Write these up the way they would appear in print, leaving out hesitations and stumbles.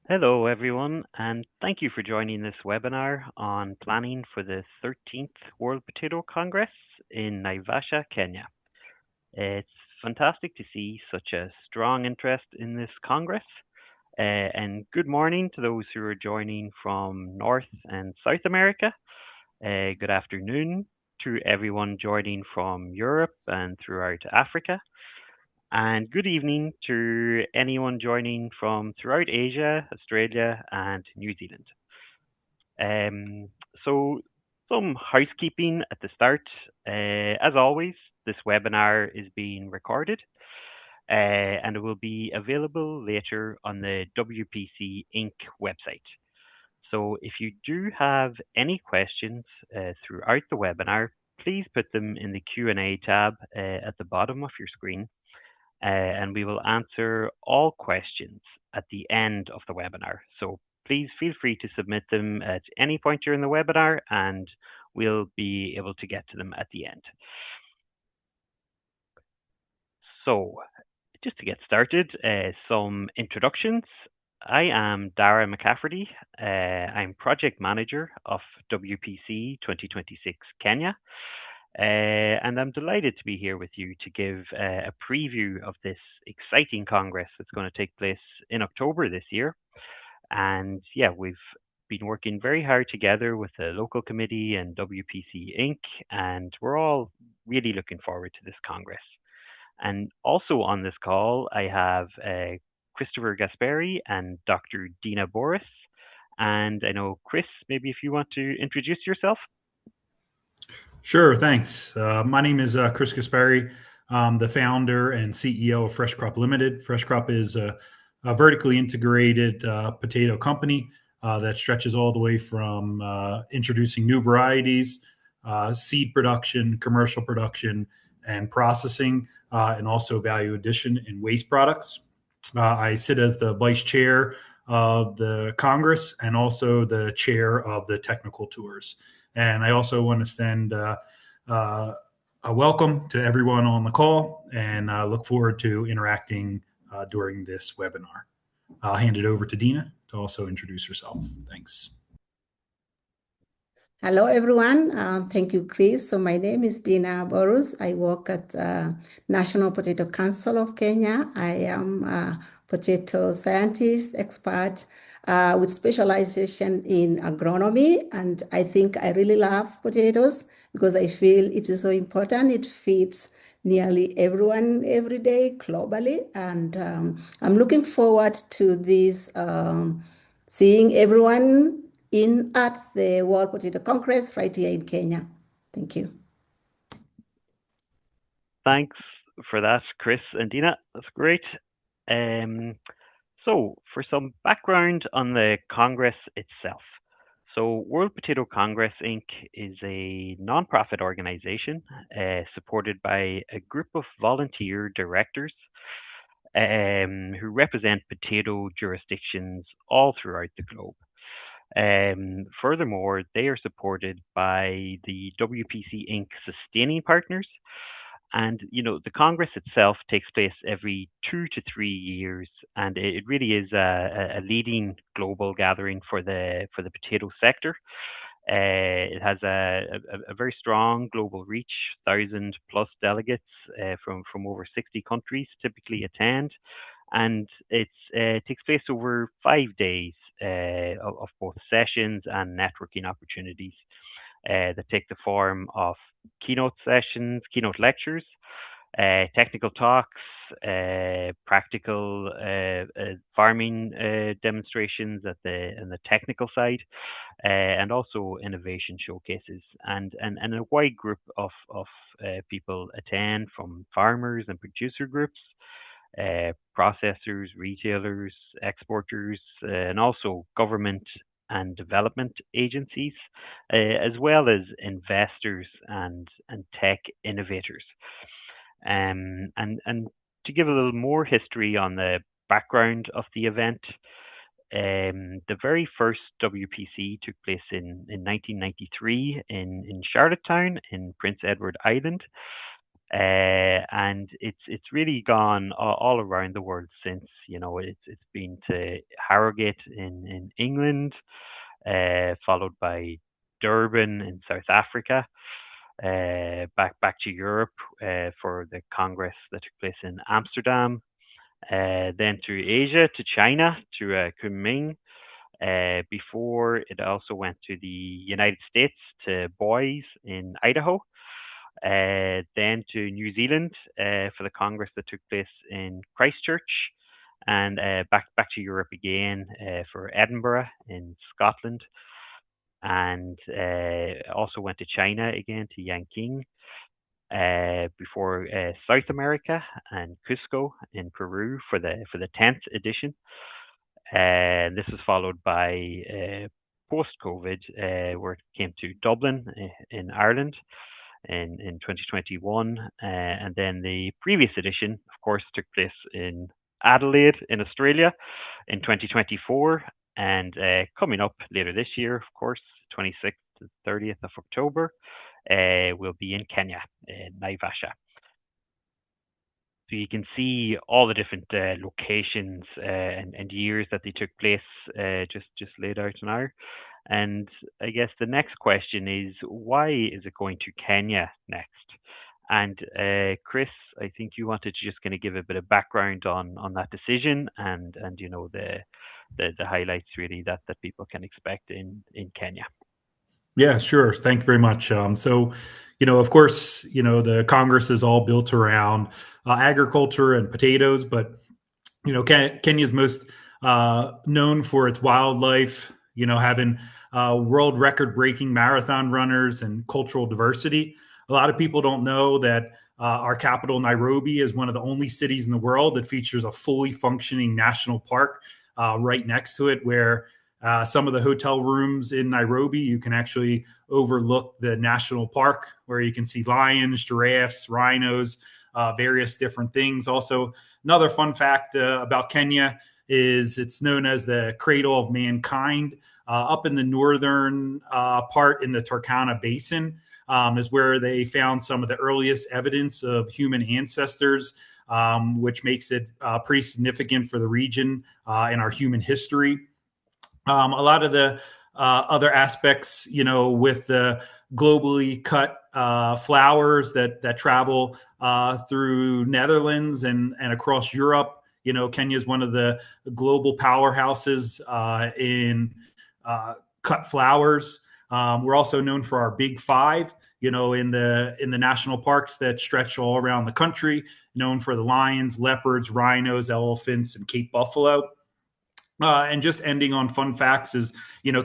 Hello, everyone, and thank you for joining this webinar on planning for the 13th World Potato Congress in Naivasha, Kenya. It's fantastic to see such a strong interest in this Congress, and good morning to those who are joining from North and South America. Good afternoon to everyone joining from Europe and throughout Africa. And good evening to anyone joining from throughout Asia, Australia, and New Zealand. Um, so, some housekeeping at the start. As always, this webinar is being recorded and it will be available later on the WPC Inc. website. So, if you do have any questions throughout the webinar, please put them in the Q&A tab at the bottom of your screen and we will answer all questions at the end of the webinar. So please feel free to submit them at any point during the webinar and we'll be able to get to them at the end. So just to get started, some introductions. I am Daire McCafferty. I'm Project Manager of WPC 2026 Kenya. And I'm delighted to be here with you to give a preview of this exciting Congress that's going to take place in October this year. And yeah, we've been working very hard together with the local committee and WPC Inc., and we're all really looking forward to this Congress. And also on this call, I have Christopher Gaspari and Dr. Dina Boros. And I know, Chris, maybe if you want to introduce yourself. Sure, thanks. My name is Chris Gaspari. I'm the founder and CEO of Fresh Crop Limited. Fresh Crop is a vertically integrated potato company that stretches all the way from introducing new varieties, seed production, commercial production, and processing, and also value addition and waste products. I sit as the vice chair of the Congress and also the chair of the technical tours. And I also want to extend a welcome to everyone on the call and look forward to interacting during this webinar. I'll hand it over to Dina to also introduce herself. Thanks. Hello, everyone. Thank you, Chris. So my name is Dina Boros. I work at National Potato Council of Kenya. I am a potato scientist, expert with specialization in agronomy. And I think I really love potatoes because I feel it is so important. It feeds nearly everyone every day globally. And I'm looking forward to this, seeing everyone at the World Potato Congress right here in Kenya. Thank you. Thanks for that, Chris and Dina. That's great. So for some background on the Congress itself. So World Potato Congress Inc. is a nonprofit organization supported by a group of volunteer directors who represent potato jurisdictions all throughout the globe. Furthermore, they are supported by the WPC Inc. sustaining partners. And, you know, the Congress itself takes place every 2 to 3 years, and it really is a leading global gathering for the potato sector. It has a very strong global reach, 1,000 plus delegates from over 60 countries typically attend, and it takes place over 5 days of both sessions and networking opportunities that take the form of keynote sessions, keynote lectures, technical talks, practical farming demonstrations on the technical side, and also innovation showcases. And a wide group of people attend, from farmers and producer groups, processors, retailers, exporters, and also government and development agencies, as well as investors and tech innovators. And to give a little more history on the background of the event, the very first WPC took place in 1993 in Charlottetown in Prince Edward Island. and it's really gone all around the world since. It's been to Harrogate in England, followed by Durban in South Africa, back to Europe for the Congress that took place in Amsterdam, then to Asia, to China, to Kunming. Before it also went to the United States, to Boise in Idaho, then to New Zealand for the Congress that took place in Christchurch, and back to Europe again for Edinburgh in Scotland, and also went to China again, to Yanqing, before South America and Cusco in Peru for the 10th edition. And this was followed by post-COVID, where it came to Dublin in Ireland in 2021. And then the previous edition, of course, took place in Adelaide in Australia in 2024. And coming up later this year, of course, 26th to 30th of October, will be in Kenya, Naivasha. So you can see all the different locations and years that they took place, just laid out now. And I guess the next question is, why is it going to Kenya next? And Chris, I think you wanted to just kind of give a bit of background on that decision and the highlights really that people can expect in Kenya. Yeah, sure. Thank you very much. So, of course, the Congress is all built around agriculture and potatoes, but, Kenya is most known for its wildlife, having world record breaking marathon runners and cultural diversity. A lot of people don't know that our capital, Nairobi, is one of the only cities in the world that features a fully functioning national park right next to it, where some of the hotel rooms in Nairobi, you can actually overlook the national park, where you can see lions, giraffes, rhinos, various different things. Also, another fun fact about Kenya is it's known as the cradle of mankind. Up in the northern part in the Turkana Basin is where they found some of the earliest evidence of human ancestors, which makes it pretty significant for the region in our human history. A lot of the other aspects, with the globally cut flowers that travel through Netherlands and across Europe. Kenya is one of the global powerhouses in cut flowers. We're also known for our big five, in the national parks that stretch all around the country, known for the lions, leopards, rhinos, elephants, and Cape buffalo. And just ending on fun facts is,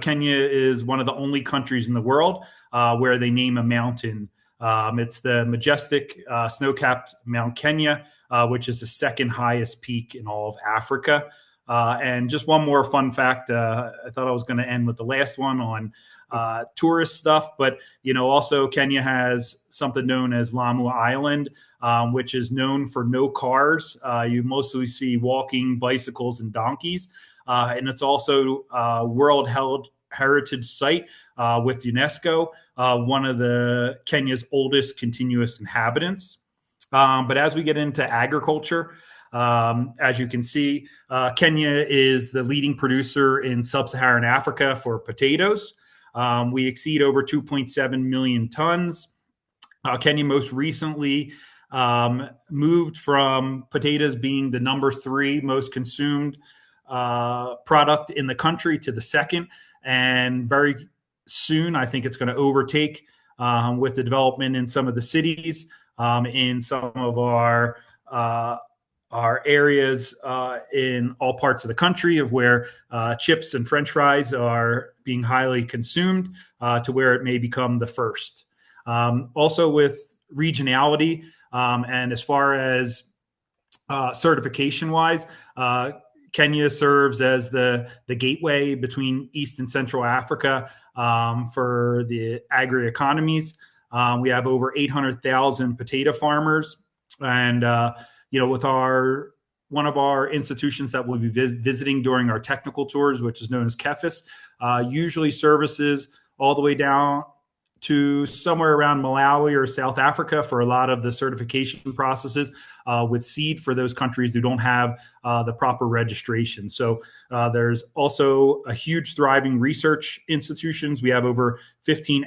Kenya is one of the only countries in the world where they name a mountain. It's the majestic snow-capped Mount Kenya, which is the second highest peak in all of Africa. And just one more fun fact. I thought I was going to end with the last one on tourist stuff, but also Kenya has something known as Lamu Island, which is known for no cars. You mostly see walking, bicycles, and donkeys. And it's also a World Heritage Site with UNESCO, one of the Kenya's oldest continuous inhabitants. But as we get into agriculture, as you can see, Kenya is the leading producer in Sub-Saharan Africa for potatoes. We exceed over 2.7 million tons. Kenya most recently moved from potatoes being the number 3 most consumed product in the country to the second, and very soon I think it's going to overtake with the development in some of the cities, in some of our areas in all parts of the country, of where chips and French fries are being highly consumed, to where it may become the first. Also with regionality, and as far as certification wise, Kenya serves as the gateway between East and Central Africa for the agri-economies. We have over 800,000 potato farmers. And, with one of our institutions that we'll be visiting during our technical tours, which is known as KEFIS, usually services all the way down to somewhere around Malawi or South Africa for a lot of the certification processes with seed for those countries who don't have the proper registration. So there's also a huge thriving research institutions. We have over 15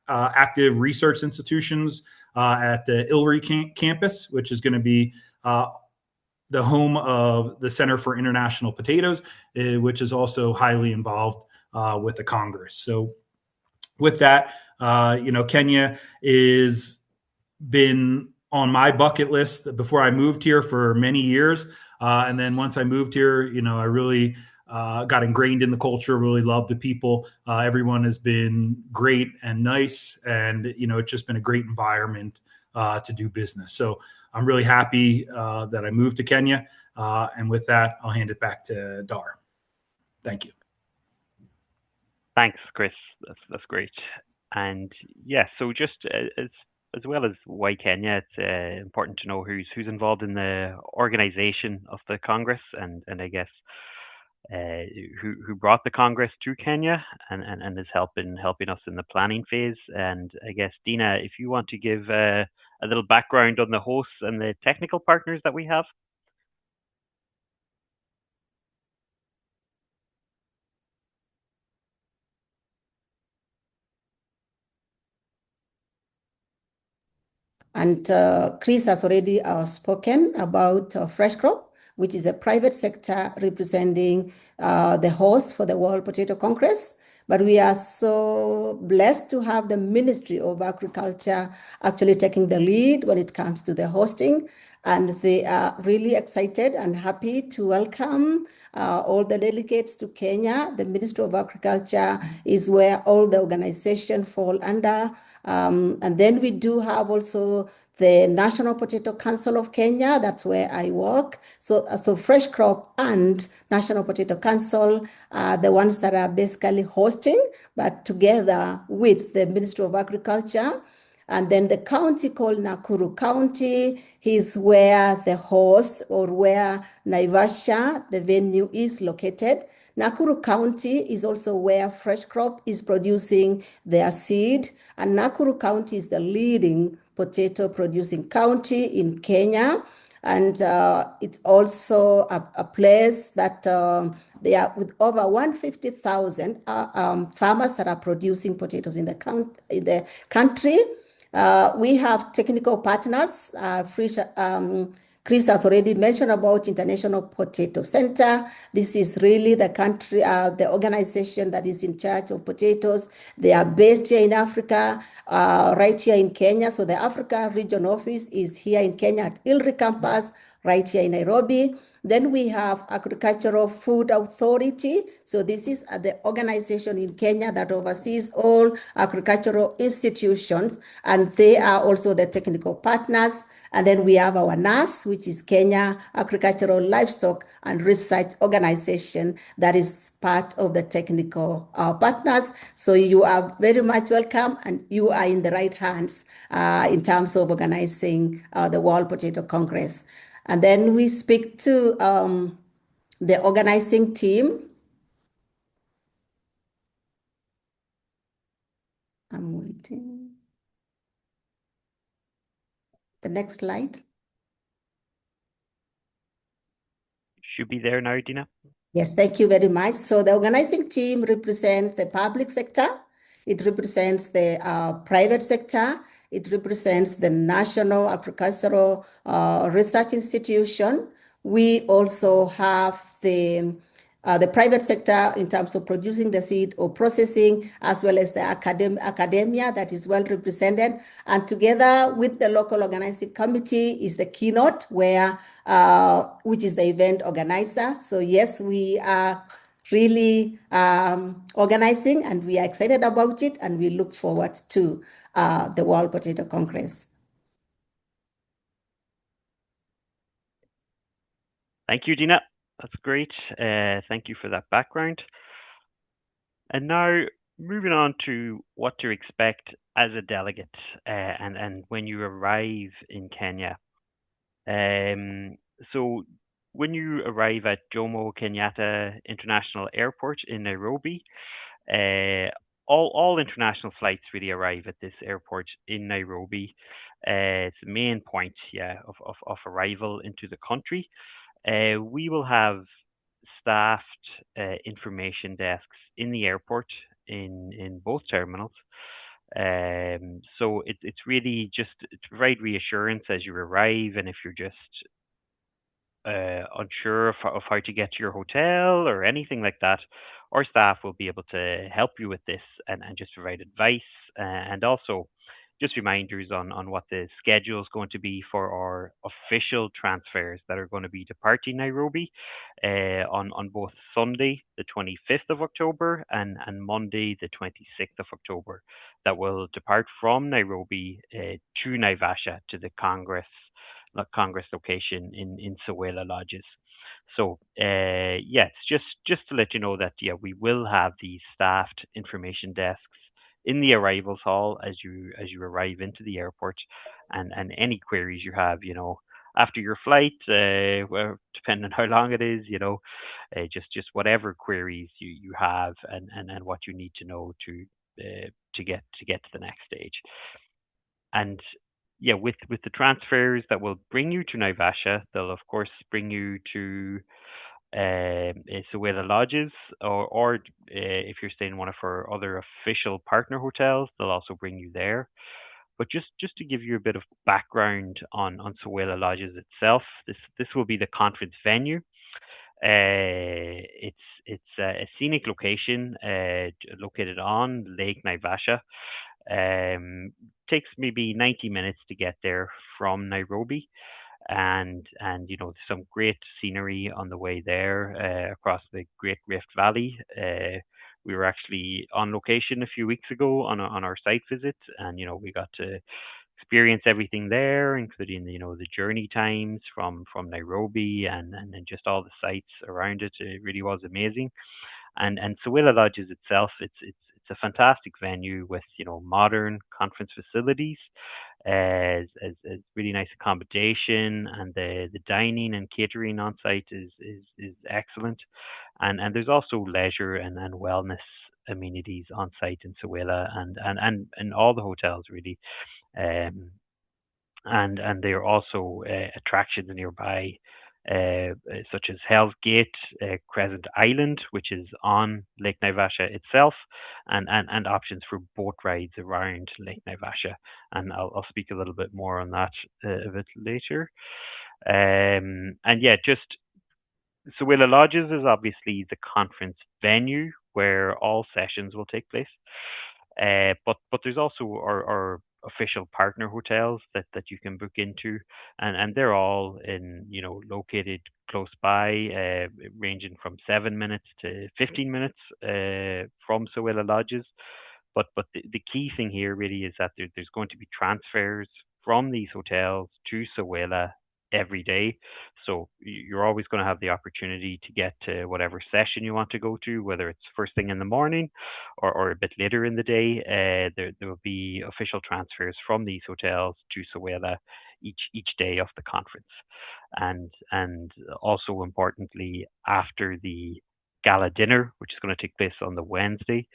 active research institutions at the Ilri campus, which is going to be the home of the Center for International Potatoes, which is also highly involved with the Congress. So with that, Kenya is been on my bucket list before I moved here for many years. And then once I moved here, I really got ingrained in the culture, really loved the people. Everyone has been great and nice. And, it's just been a great environment to do business. So I'm really happy that I moved to Kenya. And with that, I'll hand it back to Dar. Thank you. Thanks, Chris. That's great. And yeah, so just as well as why Kenya, it's important to know who's involved in the organization of the Congress, and I guess who brought the Congress to Kenya and is helping us in the planning phase. And I guess Dina, if you want to give a little background on the hosts and the technical partners that we have. And Chris has already spoken about Fresh Crop, which is a private sector representing the host for the World Potato Congress. But we are so blessed to have the Ministry of Agriculture actually taking the lead when it comes to the hosting. And they are really excited and happy to welcome all the delegates to Kenya. The Ministry of Agriculture is where all the organizations fall under. And then we do have also the National Potato Council of Kenya. That's where I work. So Fresh Crop and National Potato Council are the ones that are basically hosting, but together with the Ministry of Agriculture. And then the county called Nakuru County is where the host, or where Naivasha, the venue, is located. Nakuru County is also where Fresh Crop is producing their seed, and Nakuru County is the leading potato producing county in Kenya. And it's also a place that they are with over 150,000 farmers that are producing potatoes in the country. We have technical partners. Chris has already mentioned about International Potato Center. This is really the organization that is in charge of potatoes. They are based here in Africa, right here in Kenya. So the Africa Region Office is here in Kenya at Ilri campus, right here in Nairobi. Then we have Agricultural Food Authority. So this is the organization in Kenya that oversees all agricultural institutions, and they are also the technical partners. And then we have our NAS, which is Kenya Agricultural Livestock and Research Organization, that is part of the technical partners. So you are very much welcome, and you are in the right hands in terms of organizing the World Potato Congress. And then we speak to the organizing team. I'm waiting. The next slide. Should be there now, Dina. Yes, thank you very much. So the organizing team represents the public sector. It represents the private sector. It represents the National Agricultural Research Institution. We also have the private sector in terms of producing the seed or processing, as well as the academia that is well represented. And together with the local organizing committee is the keynote, which is the event organizer. So yes, we are really organizing, and we are excited about it, and we look forward to the World Potato Congress. Thank you, Dina. That's great. Thank you for that background. And now moving on to what to expect as a delegate and when you arrive in Kenya. So when you arrive at Jomo Kenyatta International Airport in Nairobi, all international flights really arrive at this airport in Nairobi. It's the main point, of arrival into the country. We will have staffed information desks in the airport in both terminals. So it's really just to provide reassurance as you arrive, and if you're just unsure of how to get to your hotel or anything like that, our staff will be able to help you with this and just provide advice, and also just reminders on what the schedule is going to be for our official transfers that are going to be departing Nairobi on both Sunday, the 25th of October, and Monday, the 26th of October, that will depart from Nairobi to Naivasha to the Congress location in Sewela Lodges. So yes, just to let you know that we will have these staffed information desks in the arrivals hall as you arrive into the airport, and any queries you have, after your flight, well, depending on how long it is, just whatever queries you have, and what you need to know to get to the next stage. And yeah, with the transfers that will bring you to Naivasha, they'll of course bring you to Sewela Lodges, or if you're staying in one of our other official partner hotels, they'll also bring you there. But just to give you a bit of background on Sewela Lodges itself, this will be the conference venue. It's a scenic location located on Lake Naivasha. Takes maybe 90 minutes to get there from Nairobi, and some great scenery on the way there across the Great Rift Valley. We were actually on location a few weeks ago on our site visit, and we got to experience everything there, including the journey times from Nairobi, and then just all the sites around it. It really was amazing. And Sewela Lodges itself, it's a fantastic venue with modern conference facilities, as really nice accommodation, and the dining and catering on site is excellent, and there's also leisure and wellness amenities on site in Sewela, and all the hotels really. Um, and there are also attractions nearby, such as Hell's Gate, Crescent Island, which is on Lake Naivasha itself, and options for boat rides around Lake Naivasha. And I'll speak a little bit more on that a bit later. And yeah, just Sewela Lodges is obviously the conference venue where all sessions will take place. But there's also our official partner hotels that you can book into, and they're all located close by, ranging from 7 minutes to 15 minutes from Sewela Lodges. But the key thing here really is that there's going to be transfers from these hotels to Sewela every day. So you're always going to have the opportunity to get to whatever session you want to go to, whether it's first thing in the morning or a bit later in the day. There will be official transfers from these hotels to Sewela each day of the conference, and also importantly, after the gala dinner, which is going to take place on the Wednesday,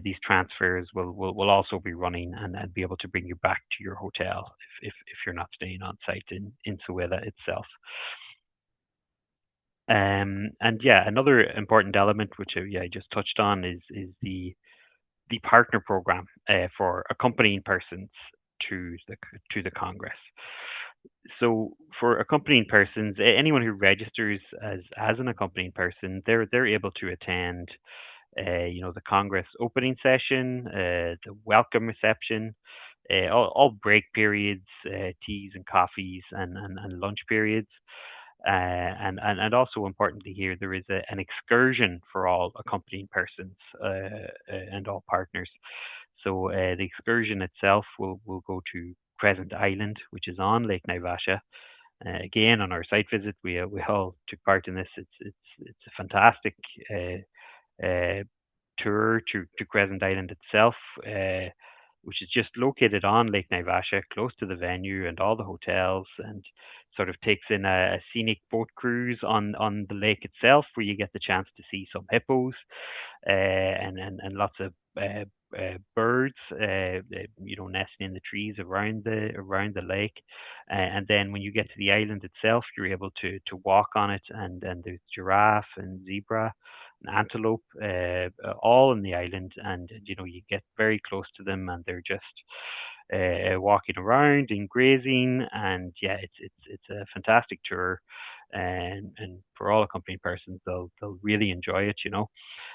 these transfers will also be running, and be able to bring you back to your hotel if you're not staying on site in Sewela itself. And yeah, another important element which I just touched on is the partner program for accompanying persons to the Congress. So for accompanying persons, anyone who registers as an accompanying person, they're able to attend, the Congress opening session, the welcome reception, all break periods, teas and coffees, and lunch periods. And also importantly here, there is an excursion for all accompanying persons and all partners. So the excursion itself will go to Crescent Island, which is on Lake Naivasha. Again, on our site visit, we all took part in this. It's a fantastic tour to Crescent Island itself, which is just located on Lake Naivasha, close to the venue and all the hotels, and sort of takes in a scenic boat cruise on the lake itself, where you get the chance to see some hippos and lots of birds, nesting in the trees around the lake. And then when you get to the island itself, you're able to walk on it, and there's giraffe and zebra and antelope, all on the island, and you get very close to them, and they're just walking around and grazing, and yeah, it's a fantastic tour, and for all accompanying persons, they'll really enjoy it,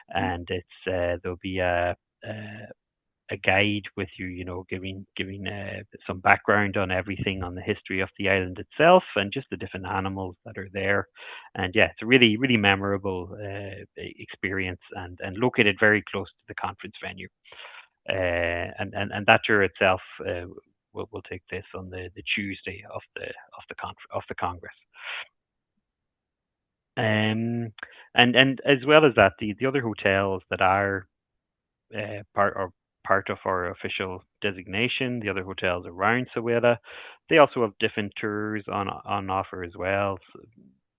and it's there'll be a guide with you, giving some background on everything, on the history of the island itself, and just the different animals that are there. And yeah, it's a really, really memorable experience, and located very close to the conference venue. And that tour itself will take place on the Tuesday of the Congress. And as well as that, the other hotels that are part of our official designation, the other hotels around Soweto, they also have different tours on offer as well. So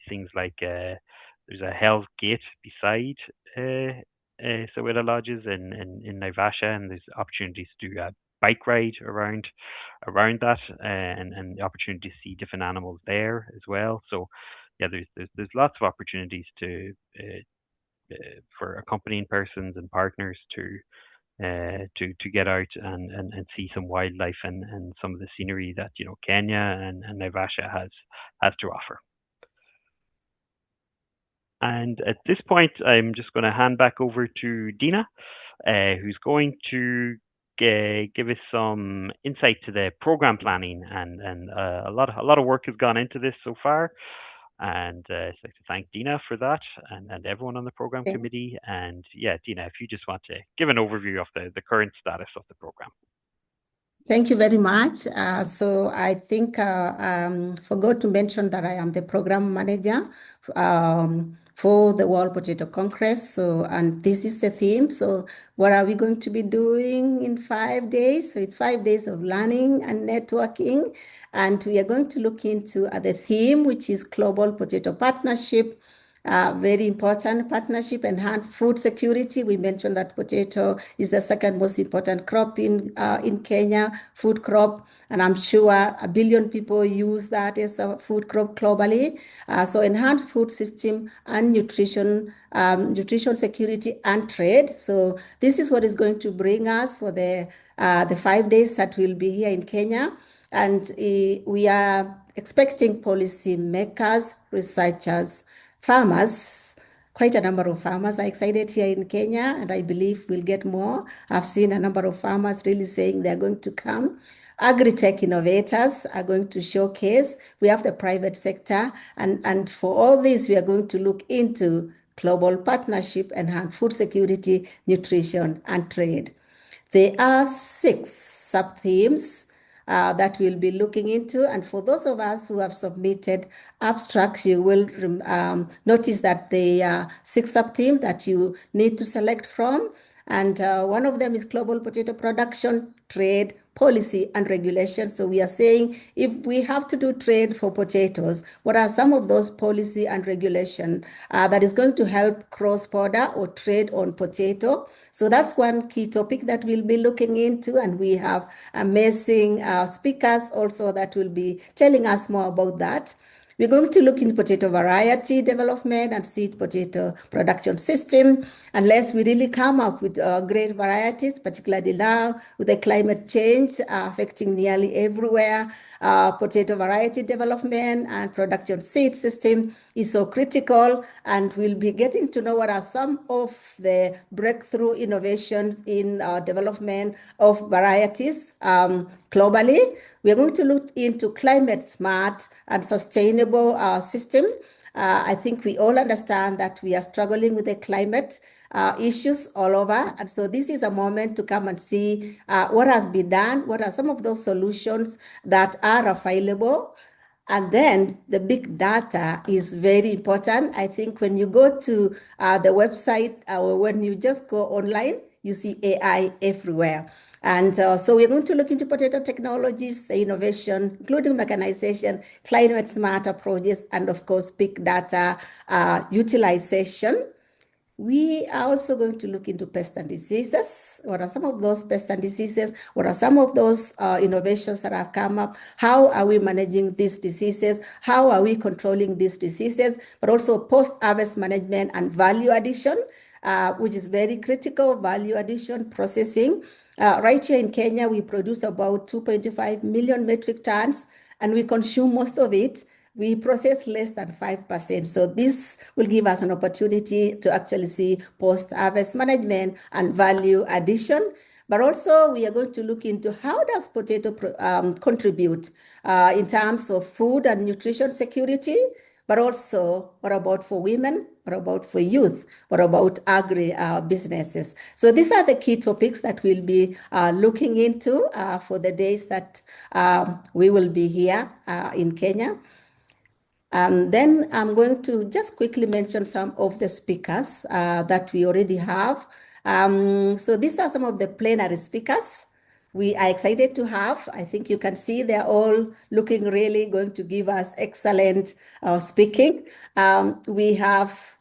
things like there's a Hell's Gate beside Soweto Lodges in Naivasha, and there's opportunities to do a bike ride around that, and the opportunity to see different animals there as well. So yeah, there's lots of opportunities to for accompanying persons and partners to get out and see some wildlife and some of the scenery that Kenya and Naivasha has to offer. And at this point, I'm just going to hand back over to Dina, who's going to give us some insight to the program planning, and a lot of work has gone into this so far. And I'd like to thank Dina for that, and everyone on the program committee. And yeah, Dina, if you just want to give an overview of the current status of the program. Thank you very much. So I think forgot to mention that I am the program manager for the World Potato Congress. So, and this is the theme. So what are we going to be doing in 5 days? So it's 5 days of learning and networking. And we are going to look into the theme, which is Global Potato Partnership. Very important partnership, enhance food security. We mentioned that potato is the second most important crop in Kenya, food crop, and I'm sure 1 billion people use that as a food crop globally. So enhanced food system and nutrition security and trade. So this is what is going to bring us for the 5 days that we'll be here in Kenya. And we are expecting policy makers, researchers, farmers, quite a number of farmers are excited here in Kenya, and I believe we'll get more. I've seen a number of farmers really saying they're going to come. Agri-tech innovators are going to showcase. We have the private sector, and for all this, we are going to look into global partnership, enhanced food security, nutrition, and trade. There are 6 sub-themes that we'll be looking into. And for those of us who have submitted abstracts, you will notice that there are 6 sub-themes that you need to select from. And one of them is global potato production, trade, policy, and regulation. So we are saying if we have to do trade for potatoes, what are some of those policy and regulation that is going to help cross-border or trade on potato? So that's one key topic that we'll be looking into, and we have amazing speakers also that will be telling us more about that. We're going to look in potato variety development and seed potato production system, unless we really come up with great varieties, particularly now with the climate change affecting nearly everywhere. Potato variety development and production seed system is so critical, and we'll be getting to know what are some of the breakthrough innovations in development of varieties globally. We are going to look into climate smart and sustainable system. I think we all understand that we are struggling with the climate issues all over. And so this is a moment to come and see what has been done, what are some of those solutions that are available. And then the big data is very important. I think when you go to the website or when you just go online, you see AI everywhere. And so we're going to look into potato technologies, the innovation, including mechanization, climate smart approaches, and of course, big data utilization. We are also going to look into pests and diseases. What are some of those pests and diseases? What are some of those innovations that have come up? How are we managing these diseases? How are we controlling these diseases? But also post-harvest management and value addition, which is very critical, value addition, processing. Right here in Kenya, we produce about 2.5 million metric tons, and we consume most of it. We process less than 5%. So this will give us an opportunity to actually see post-harvest management and value addition. But also we are going to look into how does potato contribute in terms of food and nutrition security, but also what about for women, what about for youth, what about agri businesses. So these are the key topics that we'll be looking into for the days that we will be here in Kenya. Then I'm going to just quickly mention some of the speakers that we already have. So these are some of the plenary speakers we are excited to have. I think you can see they're all looking really going to give us excellent speaking. We have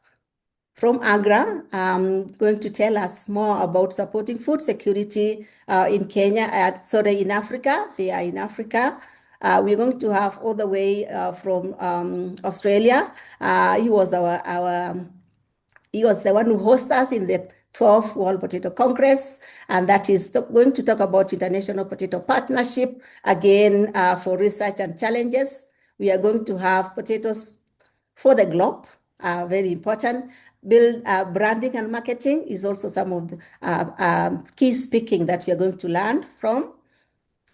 from Agra, going to tell us more about supporting food security in Kenya, in Africa. They are in Africa. We're going to have all the way from Australia. He was he was the one who hosted us in the 12th World Potato Congress, and that is going to talk about International Potato Partnership, again, for research and challenges. We are going to have potatoes for the globe, very important. Build branding and marketing is also some of the key speaking that we are going to learn from.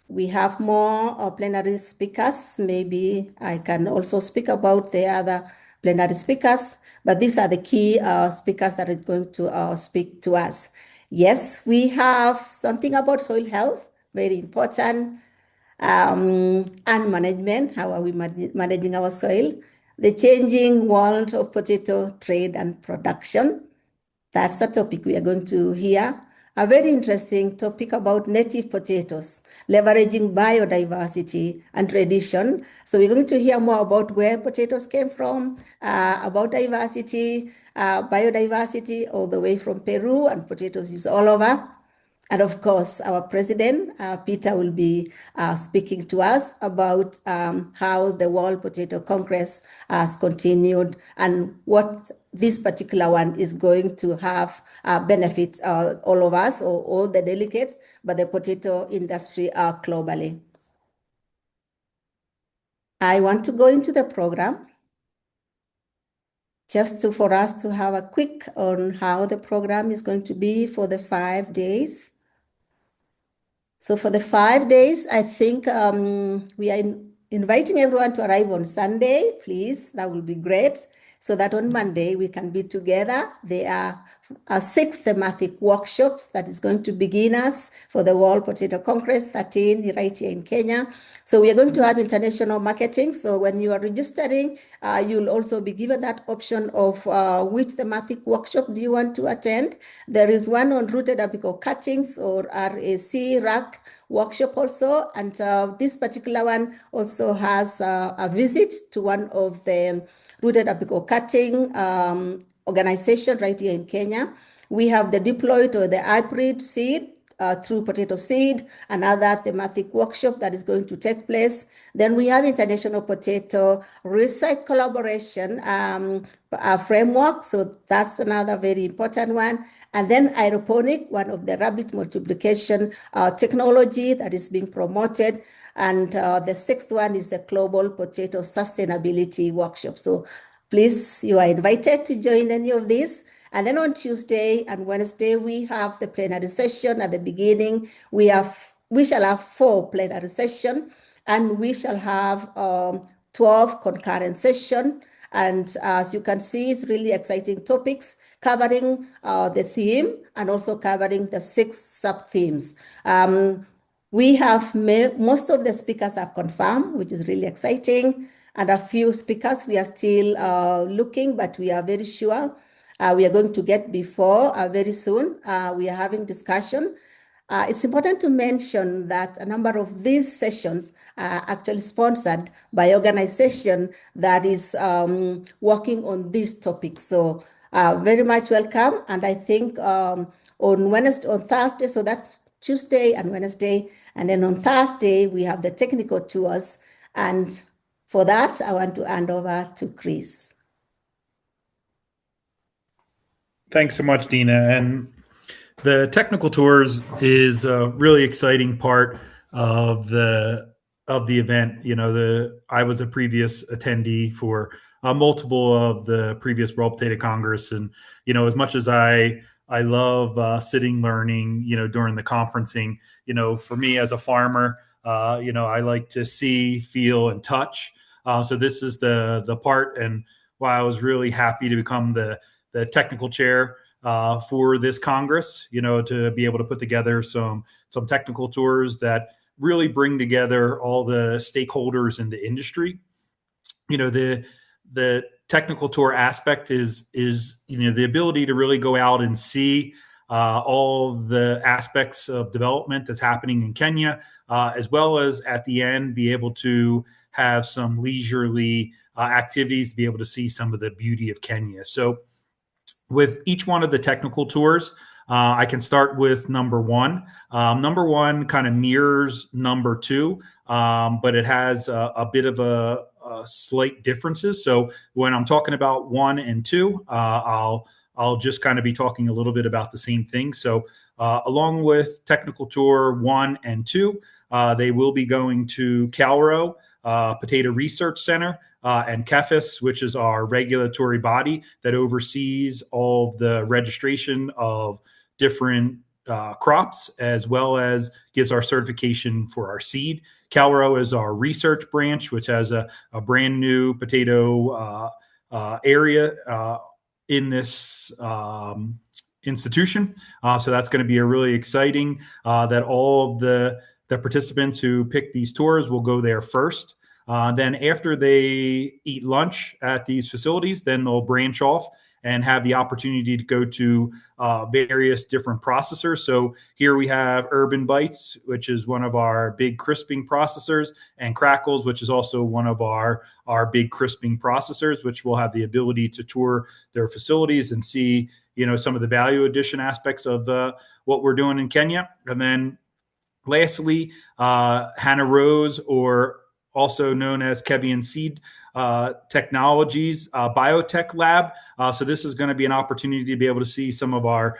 We have more plenary speakers. Maybe I can also speak about the other plenary speakers, but these are the key speakers that is going to speak to us. Yes, we have something about soil health, very important, and management. How are we managing our soil? The changing world of potato trade and production. That's a topic we are going to hear. A very interesting topic about native potatoes, leveraging biodiversity and tradition. So we're going to hear more about where potatoes came from, about diversity, biodiversity, all the way from Peru, and potatoes is all over. And of course, our president, Peter, will be speaking to us about how the World Potato Congress has continued and what this particular one is going to have benefits all of us, or all the delegates, but the potato industry globally. I want to go into the program just for us to have a quick on how the program is going to be for the 5 days. So for the 5 days, I think we are inviting everyone to arrive on Sunday, please. That will be great. So that on Monday we can be together. There are 6 thematic workshops that is going to begin us for the World Potato Congress 13 right here in Kenya. So we are going to have international marketing. So when you are registering, you'll also be given that option of which thematic workshop do you want to attend. There is one on rooted apical cuttings, or RAC workshop also. And this particular one also has a visit to one of the rooted apical cutting organization right here in Kenya. We have the diploid or the hybrid seed through potato seed, another thematic workshop that is going to take place. Then we have international potato research collaboration framework. So that's another very important one. And then aeroponic, one of the rabbit multiplication technology that is being promoted. And the 6th one is the Global Potato Sustainability Workshop. So please, you are invited to join any of these. And then on Tuesday and Wednesday, we have the plenary session at the beginning. We shall have 4 plenary sessions, and we shall have 12 concurrent sessions. And as you can see, it's really exciting topics covering the theme and also covering the 6 sub-themes. We have most of the speakers have confirmed, which is really exciting. And a few speakers we are still looking, but we are very sure we are going to get before very soon. We are having discussion. It's important to mention that a number of these sessions are actually sponsored by organization that is working on this topic. So very much welcome. And I think on Thursday, so that's Tuesday and Wednesday, and then on Thursday we have the technical tours. And for that, I want to hand over to Chris. Thanks so much, Dina. And the technical tours is a really exciting part of the event. I was a previous attendee for multiple of the previous World Potato Congress, and as much as I love sitting learning, during the conferencing, for me as a farmer, I like to see, feel, and touch. So this is the part, and why I was really happy to become the technical chair for this Congress, to be able to put together some technical tours that really bring together all the stakeholders in the industry. The technical tour aspect is the ability to really go out and see all the aspects of development that's happening in Kenya, as well as at the end be able to have some leisurely activities to be able to see some of the beauty of Kenya. So with each one of the technical tours, I can start with number one. Number one kind of mirrors number two, but it has a bit of a slight differences. So when I'm talking about one and two, I'll just kind of be talking a little bit about the same thing. So along with technical tour 1 and 2, they will be going to Calro Potato Research Center and CEFIS, which is our regulatory body that oversees all the registration of different crops, as well as gives our certification for our seed. Calro is our research branch, which has a brand new potato area in this institution. So that's going to be a really exciting that all of the participants who pick these tours will go there first. Then after they eat lunch at these facilities, then they'll branch off and have the opportunity to go to various different processors. So here we have Urban Bites, which is one of our big crisping processors, and Crackles, which is also one of our big crisping processors, which will have the ability to tour their facilities and see, some of the value addition aspects of what we're doing in Kenya. And then lastly, Hannah Rose, or also known as Kevian Seed Technologies Biotech Lab. So this is going to be an opportunity to be able to see some of our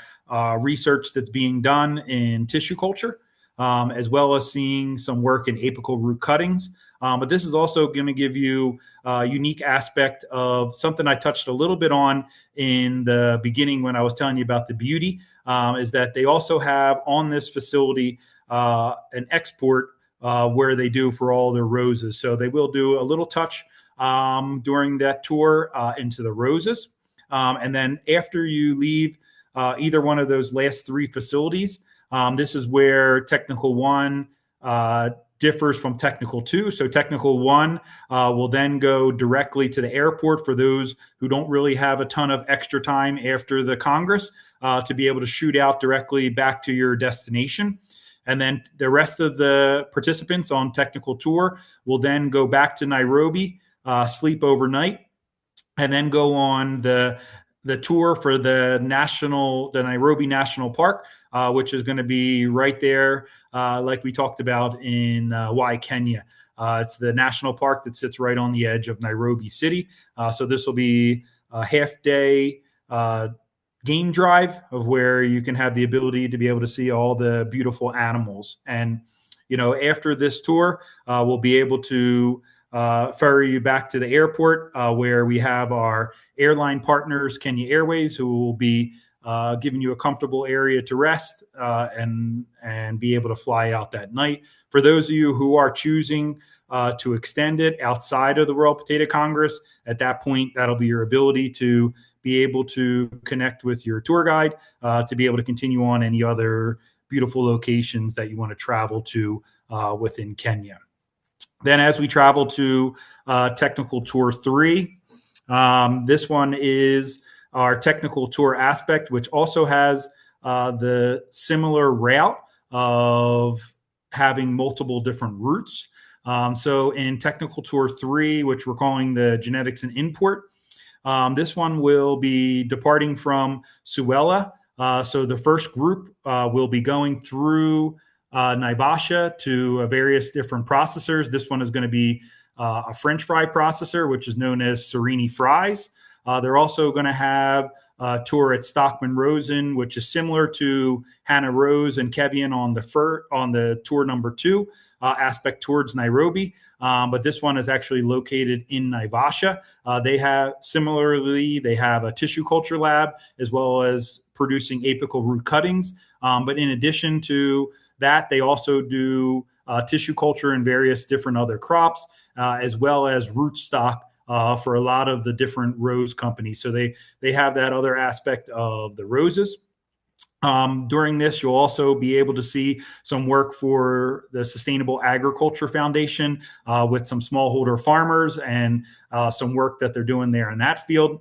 research that's being done in tissue culture, as well as seeing some work in apical root cuttings. But this is also going to give you a unique aspect of something I touched a little bit on in the beginning when I was telling you about the beauty, is that they also have on this facility an export where they do for all their roses. So they will do a little touch during that tour into the roses. And then after you leave either one of those last three facilities, this is where Technical 1 differs from Technical 2. So Technical 1 will then go directly to the airport for those who don't really have a ton of extra time after the Congress to be able to shoot out directly back to your destination. And then the rest of the participants on technical tour will then go back to Nairobi, sleep overnight, and then go on the tour for the Nairobi National Park, which is going to be right there, like we talked about in Wai, Kenya. It's the national park that sits right on the edge of Nairobi City. So this will be a half-day game drive of where you can have the ability to be able to see all the beautiful animals. And, after this tour, we'll be able to ferry you back to the airport where we have our airline partners, Kenya Airways, who will be giving you a comfortable area to rest and be able to fly out that night. For those of you who are choosing to extend it outside of the World Potato Congress, at that point, that'll be your ability to be able to connect with your tour guide to be able to continue on any other beautiful locations that you want to travel to within Kenya. Then as we travel to Technical Tour 3, this one is our technical tour aspect, which also has the similar route of having multiple different routes. So in Technical Tour 3, which we're calling the genetics and import, This one will be departing from Suella. So the first group will be going through Naivasha to various different processors. This one is going to be a French fry processor, which is known as Serini Fries. They're also going to have a tour at Stockman Rosen, which is similar to Hannah Rose and Kevian on the tour number 2 aspect towards Nairobi. But this one is actually located in Naivasha. They have a tissue culture lab as well as producing apical root cuttings. But in addition to that, they also do tissue culture in various different other crops, as well as rootstock for a lot of the different rose companies. So they have that other aspect of the roses. During this, you'll also be able to see some work for the Sustainable Agriculture Foundation with some smallholder farmers and some work that they're doing there in that field.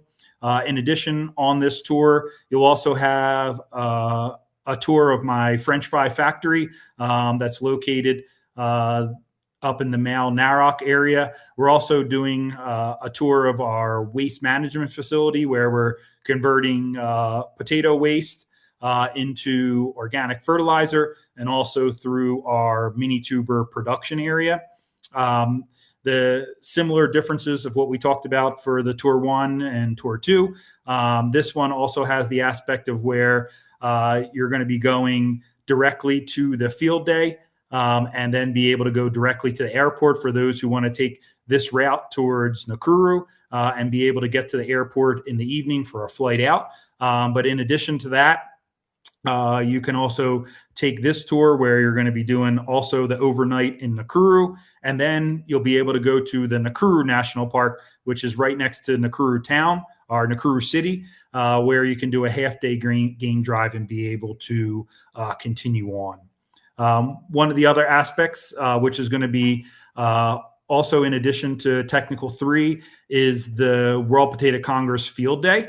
In addition, on this tour, you'll also have a tour of my French fry factory that's located up in the Mal Narok area. We're also doing a tour of our waste management facility where we're converting potato waste into organic fertilizer, and also through our mini tuber production area. The similar differences of what we talked about for the Tour 1 and Tour 2. This one also has the aspect of where you're going to be going directly to the field day and then be able to go directly to the airport for those who want to take this route towards Nakuru and be able to get to the airport in the evening for a flight out. But in addition to that, you can also take this tour where you're going to be doing also the overnight in Nakuru, and then you'll be able to go to the Nakuru National Park, which is right next to Nakuru town or Nakuru city, where you can do a half-day game drive and be able to continue on. One of the other aspects, which is going to be also in addition to Technical 3, is the World Potato Congress Field Day,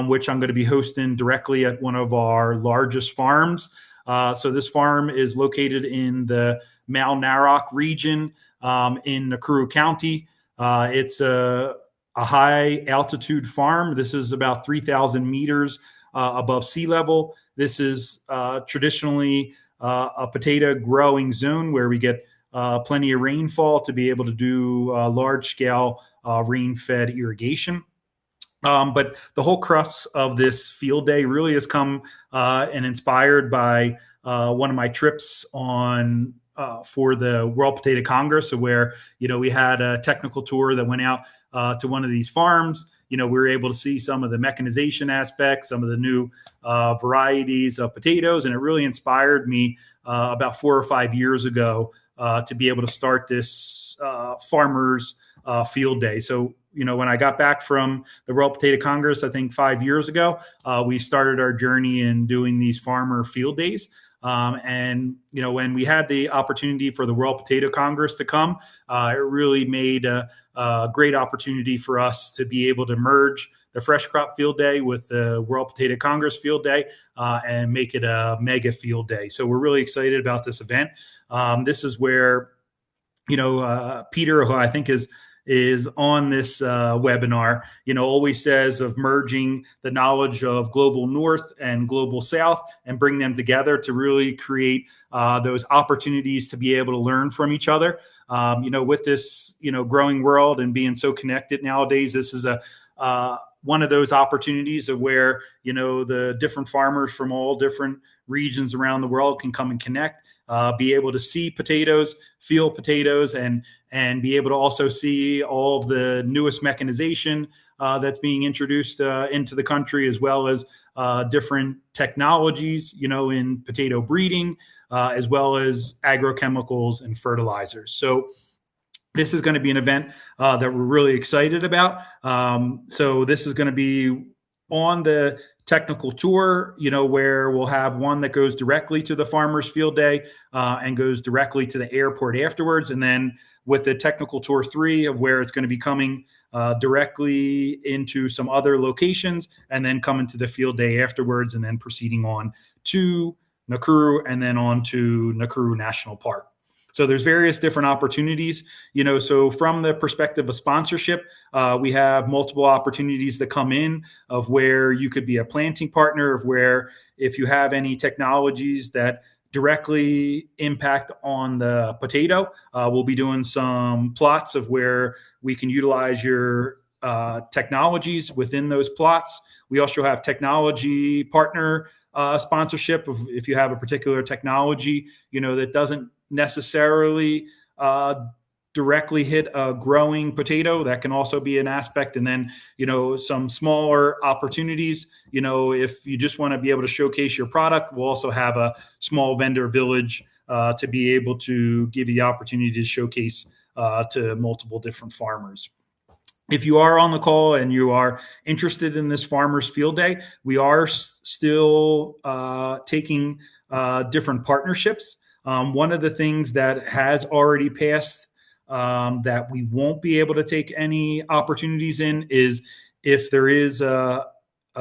which I'm going to be hosting directly at one of our largest farms. So this farm is located in the Mal Narok region in Nakuru County. It's a high altitude farm. This is about 3,000 meters above sea level. This is traditionally a potato growing zone where we get plenty of rainfall to be able to do large-scale rain-fed irrigation. But the whole crux of this field day really has come and inspired by one of my trips on for the World Potato Congress, where we had a technical tour that went out to one of these farms. We were able to see some of the mechanization aspects, some of the new varieties of potatoes, and it really inspired me about 4 or 5 years ago to be able to start this farmers field day. So when I got back from the World Potato Congress, I think 5 years ago, we started our journey in doing these farmer field days. And when we had the opportunity for the World Potato Congress to come, it really made a great opportunity for us to be able to merge the Fresh Crop Field Day with the World Potato Congress Field Day and make it a mega field day. So we're really excited about this event. This is where, Peter, who I think is on this webinar, always says of merging the knowledge of global North and global South and bring them together to really create those opportunities to be able to learn from each other. With this, growing world and being so connected nowadays, this is one of those opportunities of where, the different farmers from all different regions around the world can come and connect, be able to see potatoes, feel potatoes, and be able to also see all of the newest mechanization that's being introduced into the country, as well as different technologies, in potato breeding, as well as agrochemicals and fertilizers. So this is going to be an event that we're really excited about. So this is going to be on the technical tour, where we'll have one that goes directly to the farmers field day and goes directly to the airport afterwards. And then with the technical tour 3 of where it's going to be coming directly into some other locations and then coming to the field day afterwards and then proceeding on to Nakuru and then on to Nakuru National Park. So there's various different opportunities, so from the perspective of sponsorship, we have multiple opportunities that come in of where you could be a planting partner, of where if you have any technologies that directly impact on the potato, we'll be doing some plots of where we can utilize your technologies within those plots. We also have technology partner sponsorship if you have a particular technology, that doesn't necessarily directly hit a growing potato. That can also be an aspect. And then, some smaller opportunities, if you just want to be able to showcase your product, we'll also have a small vendor village to be able to give you the opportunity to showcase to multiple different farmers. If you are on the call and you are interested in this Farmers Field Day, we are still taking different partnerships. One of the things that has already passed that we won't be able to take any opportunities in is if there is a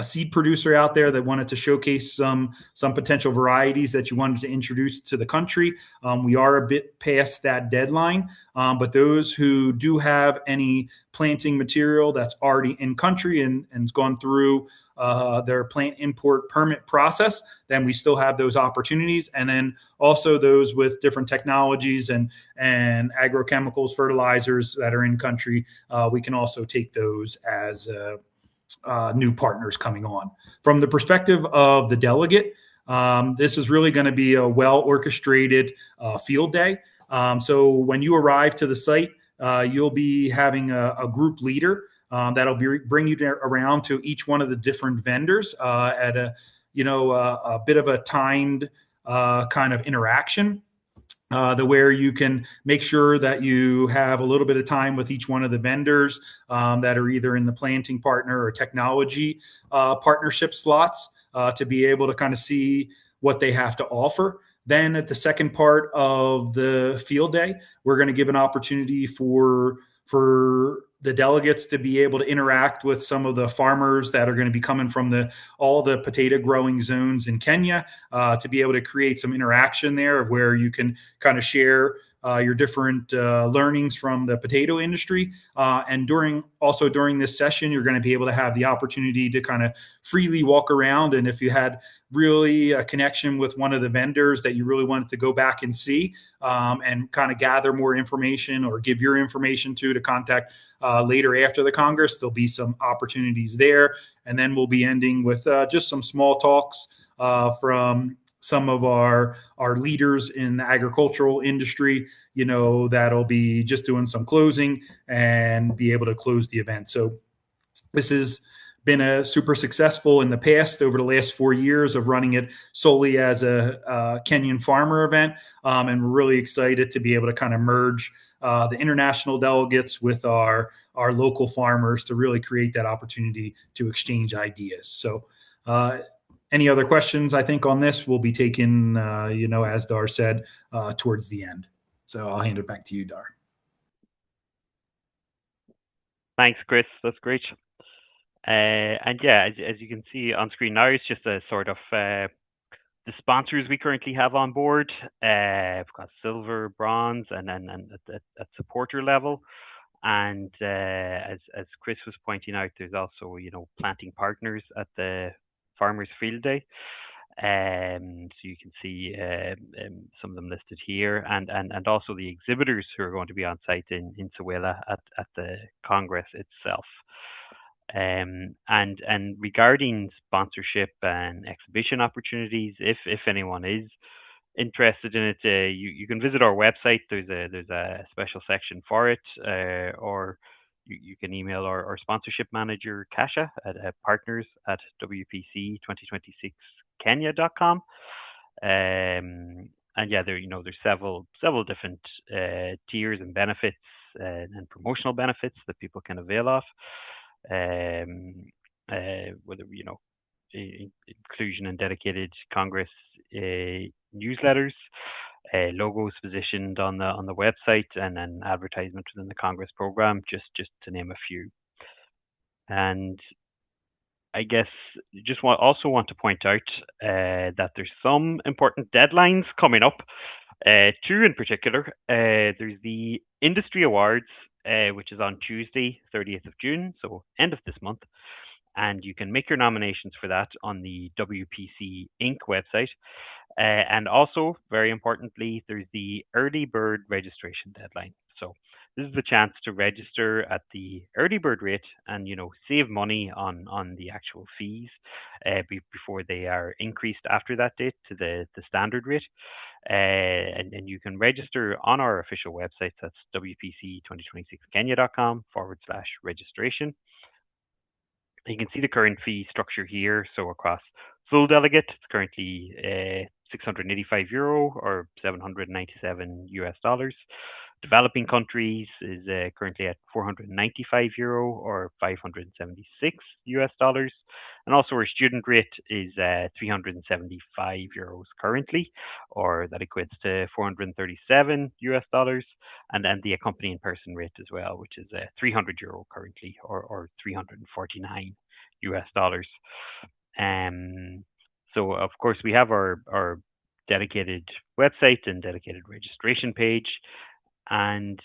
seed producer out there that wanted to showcase some potential varieties that you wanted to introduce to the country. We are a bit past that deadline, but those who do have any planting material that's already in country and has gone through their plant import permit process, then we still have those opportunities. And then also those with different technologies and agrochemicals, fertilizers that are in country, we can also take those as new partners coming on. From the perspective of the delegate, this is really going to be a well-orchestrated field day. So when you arrive to the site, you'll be having a group leader that'll bring you around to each one of the different vendors at a bit of a timed kind of interaction. Where you can make sure that you have a little bit of time with each one of the vendors that are either in the planting partner or technology partnership slots to be able to kind of see what they have to offer. Then at the second part of the field day, we're going to give an opportunity for the delegates to be able to interact with some of the farmers that are going to be coming from all the potato growing zones in Kenya to be able to create some interaction there of where you can kind of share your different learnings from the potato industry. And during this session, you're going to be able to have the opportunity to kind of freely walk around. And if you had really a connection with one of the vendors that you really wanted to go back and see and kind of gather more information or give your information to contact later after the Congress, there'll be some opportunities there. And then we'll be ending with just some small talks from some of our leaders in the agricultural industry, that'll be just doing some closing and be able to close the event. So this has been a super successful in the past over the last 4 years of running it solely as a Kenyan farmer event. And we're really excited to be able to kind of merge the international delegates with our local farmers to really create that opportunity to exchange ideas. So any other questions, I think, on this will be taken, as Dar said, towards the end. So I'll hand it back to you, Dar. Thanks, Chris. That's great. And yeah, as you can see on screen now, it's just a sort of the sponsors we currently have on board. We've got silver, bronze, and then at supporter level. And as Chris was pointing out, there's also planting partners at the Farmers Field Day. So you can see some of them listed here, and also the exhibitors who are going to be on site in Sewela at the Congress itself. And regarding sponsorship and exhibition opportunities, if anyone is interested in it, you can visit our website. There's a special section for it, or you can email our sponsorship manager, Kasha, at partners@wpc2026kenya.com. And yeah, there's several different tiers and benefits and promotional benefits that people can avail of. Whether inclusion in dedicated Congress newsletters, logos positioned on the website, and then advertisement within the Congress program, just to name a few. And I guess also want to point out that there's some important deadlines coming up Two in particular. There's the Industry Awards, which is on Tuesday, 30th of June, so end of this month. And you can make your nominations for that on the WPC Inc. website. And also, very importantly, there's the early bird registration deadline. So this is the chance to register at the early bird rate and save money on the actual fees before they are increased after that date to the standard rate. And you can register on our official website. That's wpc2026kenya.com/registration. You can see the current fee structure here. So across full delegate, it's currently €685 or $797. Developing countries is currently at €495 or $576. And also our student rate is €375 currently, or that equates to $437. And then the accompanying person rate as well, which is €300 currently, or $349. So of course we have our dedicated website and dedicated registration page, and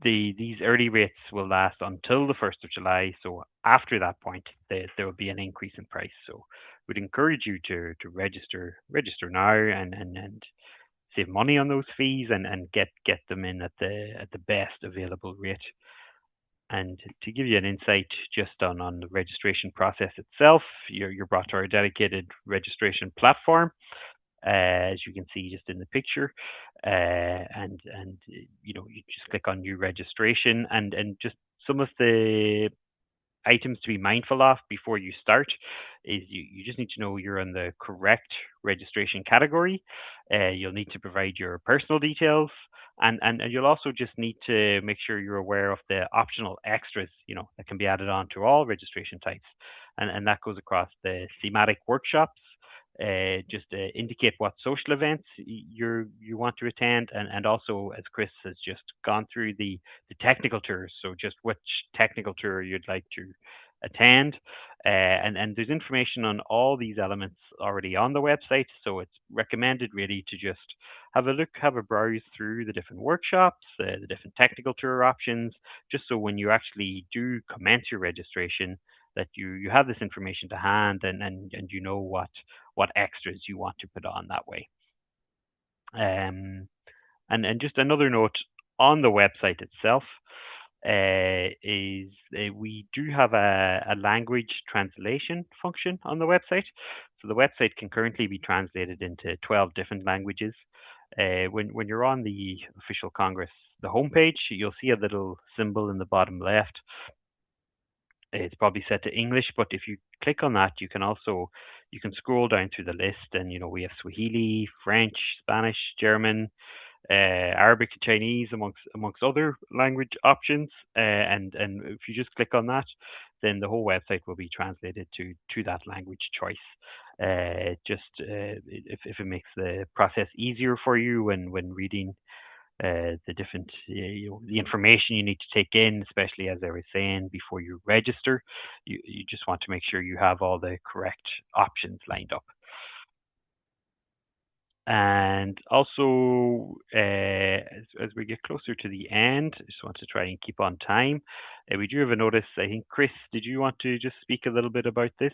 these early rates will last until the 1st of July. So after that point, there will be an increase in price. So we'd encourage you to register now and save money on those fees and get them in at the best available rate. And to give you an insight just on the registration process itself, you're brought to our dedicated registration platform, as you can see just in the picture, and you just click on new registration, and just some of the items to be mindful of before you start is you just need to know you're in the correct registration category. You'll need to provide your personal details, and you'll also just need to make sure you're aware of the optional extras that can be added on to all registration types, and that goes across the thematic workshops. Just indicate what social events you want to attend, and also, as Chris has just gone through, the technical tours. So just which technical tour you'd like to attend, and there's information on all these elements already on the website. So it's recommended really to just have a look, have a browse through the different workshops, the different technical tour options, just so when you actually do commence your registration, that you have this information to hand, and you know what extras you want to put on that way. And just another note on the website itself is we do have a language translation function on the website. So the website can currently be translated into 12 different languages. When you're on the official Congress, the homepage, you'll see a little symbol in the bottom left. It's probably set to English, but if you click on that, you can scroll down through the list, and we have Swahili, French, Spanish, German, Arabic, and Chinese, amongst other language options. And if you just click on that, then the whole website will be translated to that language choice. If it makes the process easier for you when reading the different the information you need to take in, especially as I was saying before you register, you just want to make sure you have all the correct options lined up. And also, as we get closer to the end, I just want to try and keep on time. We do have a notice. I think, Chris, did you want to just speak a little bit about this?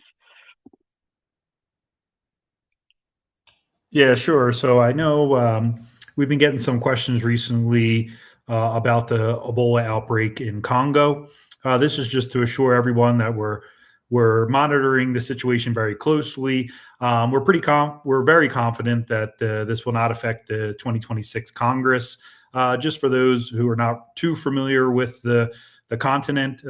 Yeah, sure. So I know we've been getting some questions recently about the Ebola outbreak in Congo. This is just to assure everyone that we're monitoring the situation very closely. We're very confident that this will not affect the 2026 Congress. Just for those who are not too familiar with the continent,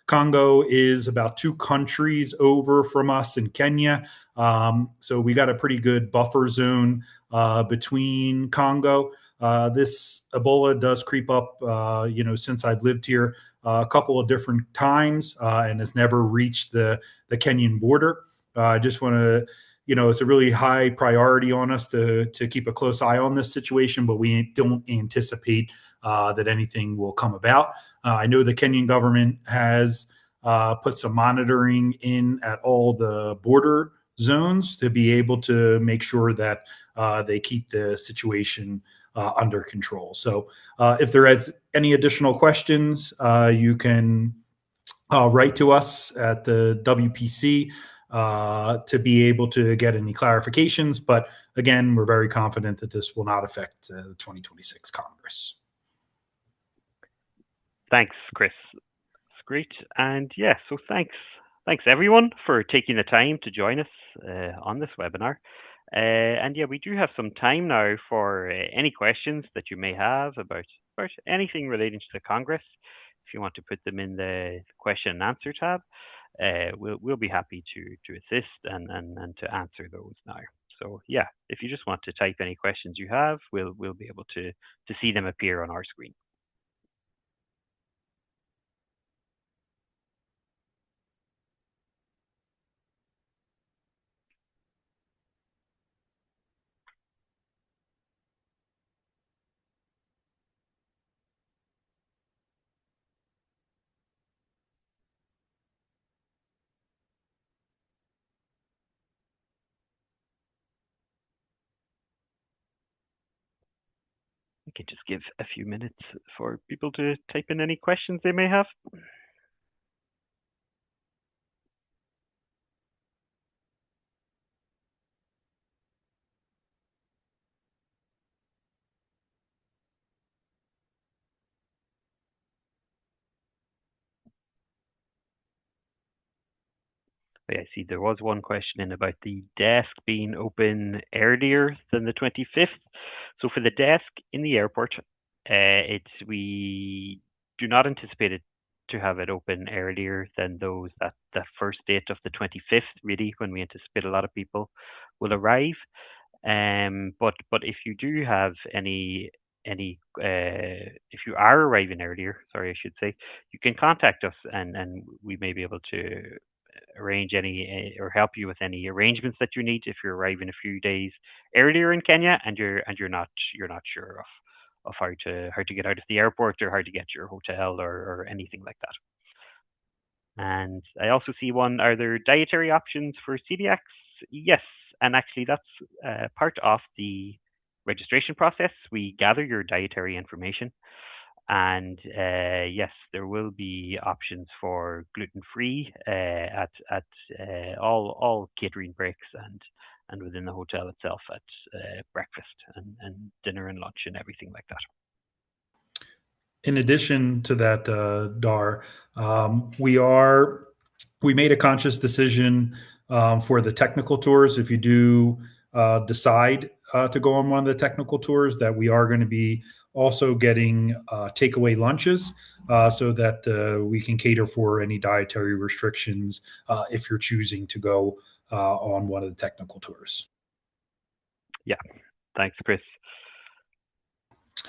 Congo is about 2 countries over from us in Kenya. So we got a pretty good buffer zone between Congo. This Ebola does creep up, since I've lived here a couple of different times, and has never reached the Kenyan border. I just want to, it's a really high priority on us to keep a close eye on this situation, but we don't anticipate that anything will come about. I know the Kenyan government has put some monitoring in at all the border zones to be able to make sure that they keep the situation under control. So if there is any additional questions, you can write to us at the WPC to be able to get any clarifications. But again, we're very confident that this will not affect the 2026 Congress. Thanks, Chris. It's great. And yeah, so thanks everyone for taking the time to join us on this webinar. And yeah, we do have some time now for any questions that you may have about anything relating to the Congress. If you want to put them in the question and answer tab, we'll be happy to assist and to answer those now. So yeah, if you just want to type any questions you have, we'll be able to see them appear on our screen. We can just give a few minutes for people to type in any questions they may have. I see there was one question in about the desk being open earlier than the 25th. So for the desk in the airport, we do not anticipate it to have it open earlier than those at the first date of the 25th, really, when we anticipate a lot of people will arrive. But if you do have any if you are arriving earlier, sorry, I should say, you can contact us and we may be able to arrange any or help you with any arrangements that you need if you're arriving a few days earlier in Kenya and you're not sure of how to get out of the airport or how to get to your hotel or anything like that. And I also see one, are there dietary options for celiacs? Yes, and actually that's part of the registration process. We gather your dietary information. And yes, there will be options for gluten-free at all catering breaks and within the hotel itself at breakfast and dinner and lunch and everything like that. In addition to that, Dar, we made a conscious decision for the technical tours. If you do decide to go on one of the technical tours, that we are going to be also getting takeaway lunches so that we can cater for any dietary restrictions if you're choosing to go on one of the technical tours. Yeah, thanks, Chris.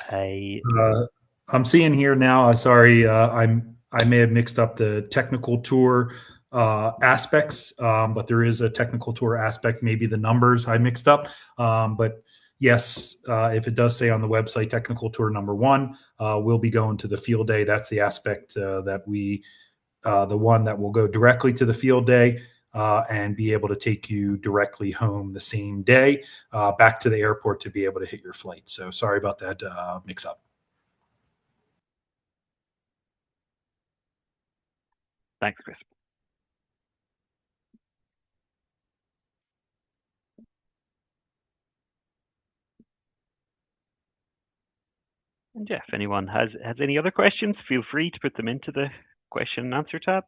I'm seeing here now. Sorry, I may have mixed up the technical tour aspects, but there is a technical tour aspect. Maybe the numbers I mixed up, but yes, if it does say on the website technical tour number 1, we'll be going to the field day. That's the aspect that the one that will go directly to the field day and be able to take you directly home the same day back to the airport to be able to hit your flight. So sorry about that mix up. Thanks, Chris. And yeah, if anyone has any other questions, feel free to put them into the question and answer tab.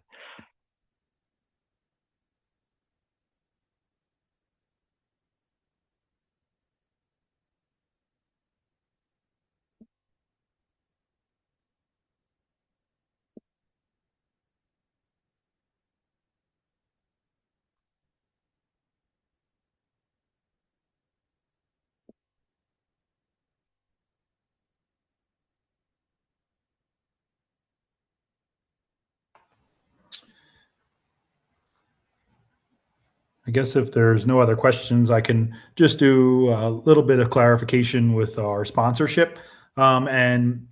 I guess if there's no other questions, I can just do a little bit of clarification with our sponsorship. And,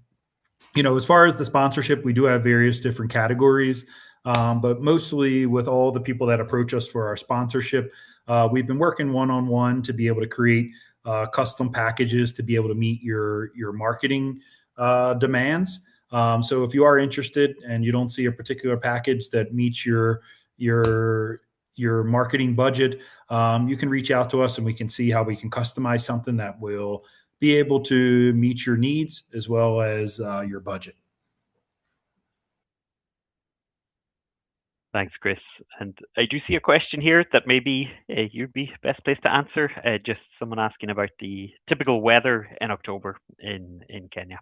as far as the sponsorship, we do have various different categories. But mostly with all the people that approach us for our sponsorship, we've been working one-on-one to be able to create custom packages to be able to meet your marketing demands. So if you are interested and you don't see a particular package that meets your marketing budget, you can reach out to us and we can see how we can customize something that will be able to meet your needs as well as your budget. Thanks, Chris. And I do see a question here that maybe you'd be best placed to answer. Just someone asking about the typical weather in October in Kenya.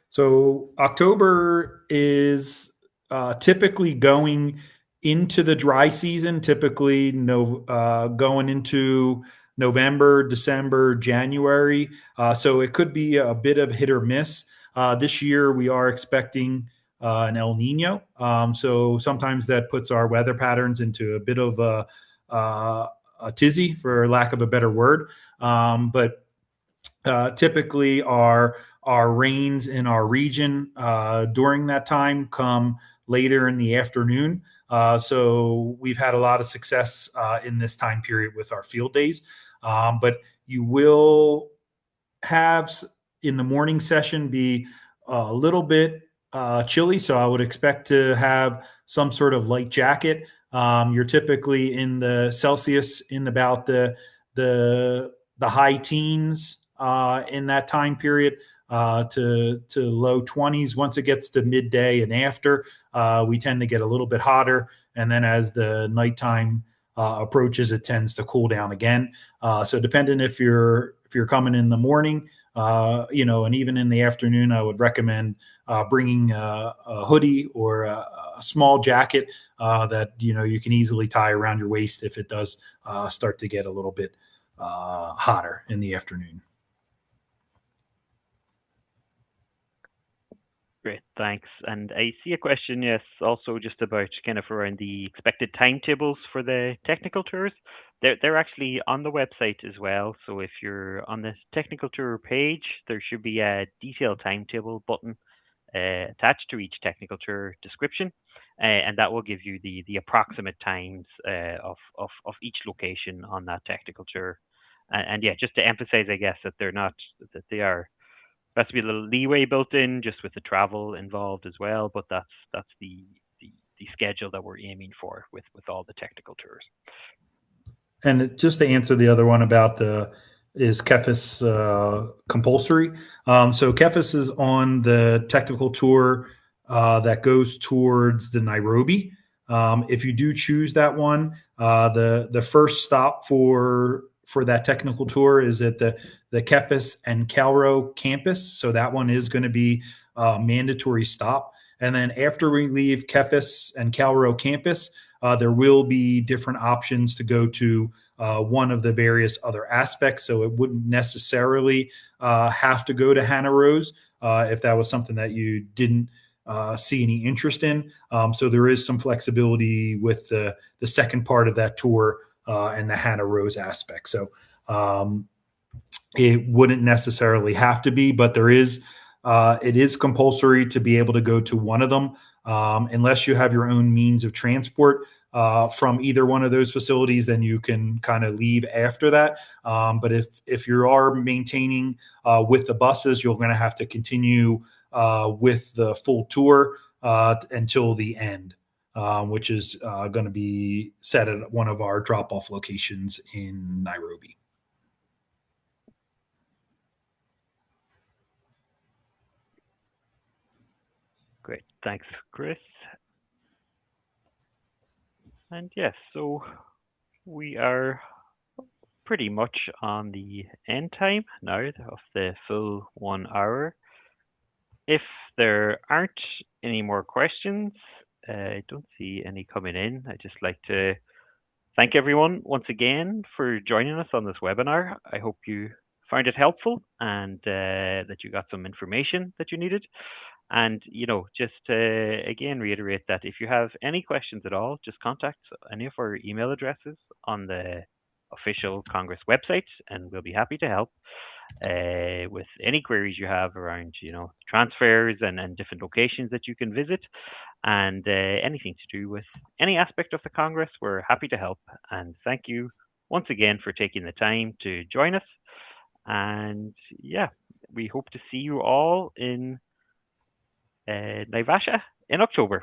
So October is typically going into the dry season, typically going into November, December, January. So it could be a bit of hit or miss. This year we are expecting an El Nino. So sometimes that puts our weather patterns into a bit of a tizzy, for lack of a better word. But typically our rains in our region during that time come later in the afternoon. So we've had a lot of success in this time period with our field days. But you will have in the morning session be a little bit chilly. So I would expect to have some sort of light jacket. You're typically in the Celsius in about the high teens in that time period to low 20s. Once it gets to midday and after, we tend to get a little bit hotter. And then as the nighttime approaches, it tends to cool down again. So depending if you're coming in the morning, and even in the afternoon, I would recommend bringing a hoodie or a small jacket that you can easily tie around your waist if it does start to get a little bit hotter in the afternoon. Great, thanks. And I see a question, yes, also just about kind of around the expected timetables for the technical tours. They're actually on the website as well. So if you're on the technical tour page, there should be a detailed timetable button attached to each technical tour description, and that will give you the approximate times of each location on that technical tour. And yeah, just to emphasize, I guess that they are. Has to be a little leeway built in just with the travel involved as well, but that's the schedule that we're aiming for with all the technical tours. And just to answer the other one about is KEFIS compulsory? So KEFIS is on the technical tour that goes towards the Nairobi. If you do choose that one, the first stop for that technical tour is at the KEFIS and Calro campus. So that one is going to be a mandatory stop. And then after we leave KEFIS and Calro campus, there will be different options to go to one of the various other aspects. So it wouldn't necessarily have to go to Hannah Rose if that was something that you didn't see any interest in. So there is some flexibility with the second part of that tour and the Hannah Rose aspect. So it wouldn't necessarily have to be, but it is compulsory to be able to go to one of them unless you have your own means of transport from either one of those facilities, then you can kind of leave after that. But if you are maintaining with the buses, you're going to have to continue with the full tour until the end, which is going to be set at one of our drop-off locations in Nairobi. Great. Thanks, Chris. And yes, so we are pretty much on the end time now of the full 1 hour. If there aren't any more questions, I don't see any coming in. I'd just like to thank everyone once again for joining us on this webinar. I hope you found it helpful and that you got some information that you needed. And, just to again reiterate that if you have any questions at all, just contact any of our email addresses on the official Congress website and we'll be happy to help. with any queries you have around, transfers and different locations that you can visit, and anything to do with any aspect of the Congress. We're happy to help. And thank you once again for taking the time to join us. And yeah, we hope to see you all in Naivasha in October.